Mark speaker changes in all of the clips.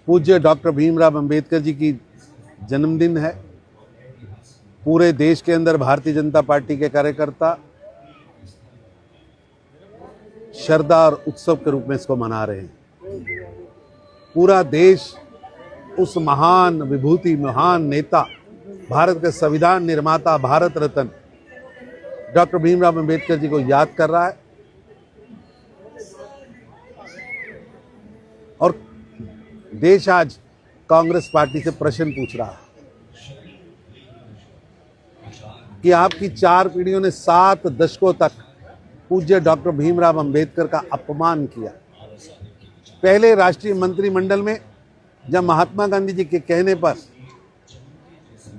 Speaker 1: पूज्य डॉक्टर भीमराव अंबेडकर जी की जन्मदिन है। पूरे देश के अंदर भारतीय जनता पार्टी के कार्यकर्ता श्रद्धा और उत्सव के रूप में इसको मना रहे हैं। पूरा देश उस महान विभूति, महान नेता, भारत के संविधान निर्माता, भारत रत्न डॉक्टर भीमराव अंबेडकर जी को याद कर रहा है। और देश आज कांग्रेस पार्टी से प्रश्न पूछ रहा है कि आपकी 4 पीढ़ियों ने 7 दशकों तक पूज्य डॉक्टर भीमराव अंबेडकर का अपमान किया। पहले राष्ट्रीय मंत्रिमंडल में जब महात्मा गांधी जी के कहने पर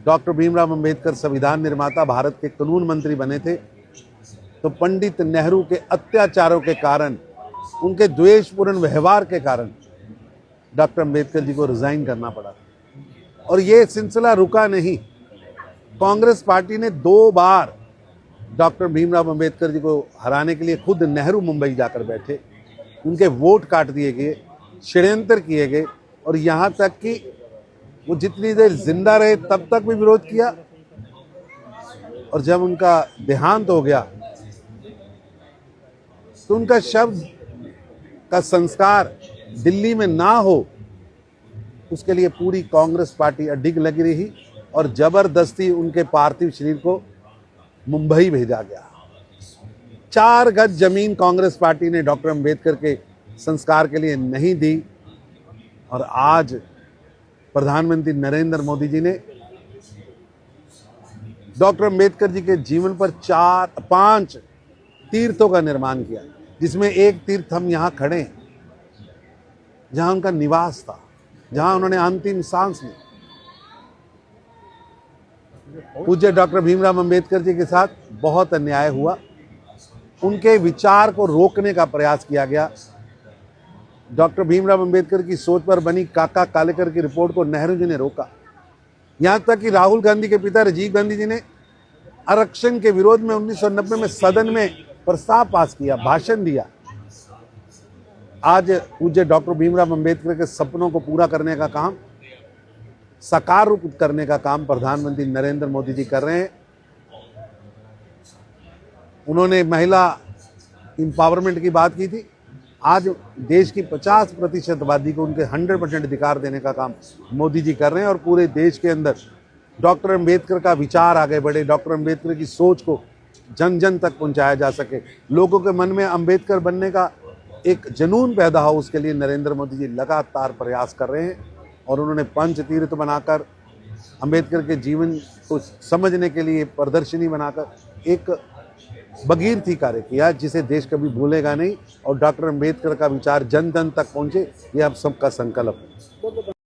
Speaker 1: डॉक्टर भीमराव अंबेडकर संविधान निर्माता, भारत के कानून मंत्री बने थे, तो पंडित नेहरू के अत्याचारों के कारण, उनके द्वेषपूर्ण व्यवहार के कारण डॉक्टर अंबेडकर जी को रिजाइन करना पड़ा। और ये सिलसिला रुका नहीं। कांग्रेस पार्टी ने 2 बार डॉक्टर भीमराव अंबेडकर जी को हराने के लिए खुद नेहरू मुंबई जाकर बैठे, उनके वोट काट दिए गए, षड्यंत्र किए गए, और यहाँ तक कि वो जितनी देर जिंदा रहे तब तक भी विरोध किया, और जब उनका देहांत हो गया तो उनका शव का संस्कार दिल्ली में ना हो, उसके लिए पूरी कांग्रेस पार्टी अडिग लगी रही और जबरदस्ती उनके पार्थिव शरीर को मुंबई भेजा गया। 4 गज जमीन कांग्रेस पार्टी ने डॉक्टर अंबेडकर के संस्कार के लिए नहीं दी, और आज प्रधानमंत्री नरेंद्र मोदी जी ने डॉक्टर अंबेडकर जी के जीवन पर 5 तीर्थों का निर्माण किया, जिसमें एक तीर्थ हम यहाँ खड़े हैं, जहां उनका निवास था, जहां उन्होंने अंतिम सांस ली। पूज्य डॉक्टर भीमराव अंबेडकर जी के साथ बहुत अन्याय हुआ। उनके विचार को रोकने का प्रयास किया गया। डॉक्टर भीमराव अंबेडकर की सोच पर बनी काका कालेकर की रिपोर्ट को नेहरू जी ने रोका। यहां तक कि राहुल गांधी के पिता राजीव गांधी जी ने आरक्षण के विरोध में 1990 में सदन में प्रस्ताव पास किया, भाषण दिया। आज पूज्य डॉक्टर भीमराव अंबेडकर के सपनों को पूरा करने का काम, साकार रूप करने का काम प्रधानमंत्री नरेंद्र मोदी जी कर रहे हैं। उन्होंने महिला एम्पावरमेंट की बात की थी। आज देश की 50% आबादी को उनके 100% अधिकार देने का काम मोदी जी कर रहे हैं, और पूरे देश के अंदर डॉक्टर अंबेडकर का विचार आगे बढ़े, डॉक्टर अंबेडकर की सोच को जन जन तक पहुंचाया जा सके, लोगों के मन में अंबेडकर बनने का एक जुनून पैदा हो, उसके लिए नरेंद्र मोदी जी लगातार प्रयास कर रहे हैं। और उन्होंने 5 तीर्थ बनाकर, अंबेडकर के जीवन को समझने के लिए प्रदर्शनी बनाकर एक भगीरथी कार्य किया, जिसे देश कभी भूलेगा नहीं। और डॉक्टर अंबेडकर का विचार जन जन तक पहुंचे, ये अब सबका संकल्प है।